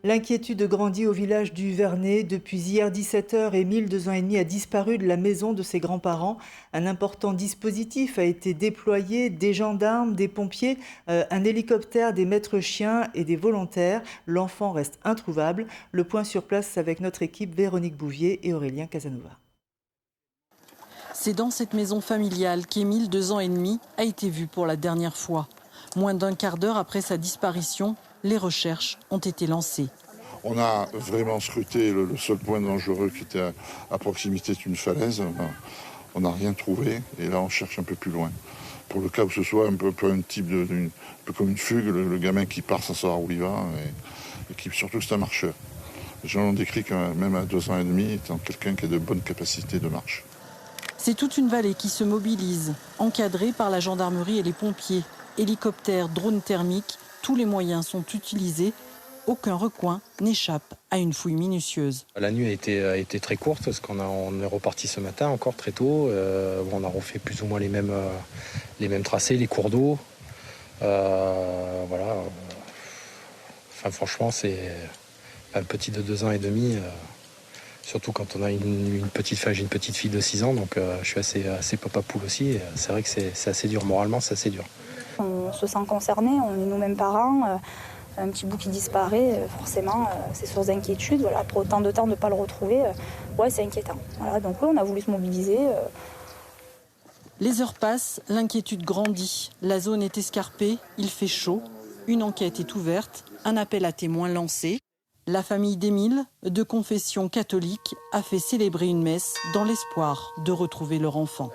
L'inquiétude grandit au village du Vernet. Depuis hier 17h, Émile, 2 ans et demi, a disparu de la maison de ses grands-parents. Un important dispositif a été déployé, des gendarmes, des pompiers, un hélicoptère, des maîtres chiens et des volontaires. L'enfant reste introuvable. Le point sur place avec notre équipe Véronique Bouvier et Aurélien Casanova. C'est dans cette maison familiale qu'Émile, 2 ans et demi, a été vu pour la dernière fois. Moins d'un quart d'heure après sa disparition, les recherches ont été lancées. On a vraiment scruté le seul point dangereux qui était à proximité d'une falaise. On n'a rien trouvé et là on cherche un peu plus loin. Pour le cas où ce soit un peu comme une fugue, le gamin qui part sans savoir où il va et qui surtout c'est un marcheur. Les gens l'ont décrit que même à 2 ans et demi étant quelqu'un qui a de bonnes capacités de marche. C'est toute une vallée qui se mobilise, encadrée par la gendarmerie et les pompiers. Hélicoptères, drones thermiques, tous les moyens sont utilisés. Aucun recoin n'échappe à une fouille minutieuse. La nuit a été très courte parce on est reparti ce matin encore très tôt. On a refait plus ou moins les mêmes tracés, les cours d'eau. Voilà. Enfin, franchement, c'est un petit de 2 ans et demi. Surtout quand on a une petite fille de 6 ans. Donc je suis assez papa poule aussi. C'est vrai que c'est assez dur. Moralement, c'est assez dur. On se sent concerné, on est nous-mêmes parents. Un petit bout qui disparaît, forcément, c'est source d'inquiétude. Voilà, après autant de temps de ne pas le retrouver, ouais, c'est inquiétant. Voilà, donc oui, on a voulu se mobiliser. Les heures passent, l'inquiétude grandit. La zone est escarpée, il fait chaud. Une enquête est ouverte, un appel à témoins lancé. La famille d'Émile, de confession catholique, a fait célébrer une messe dans l'espoir de retrouver leur enfant.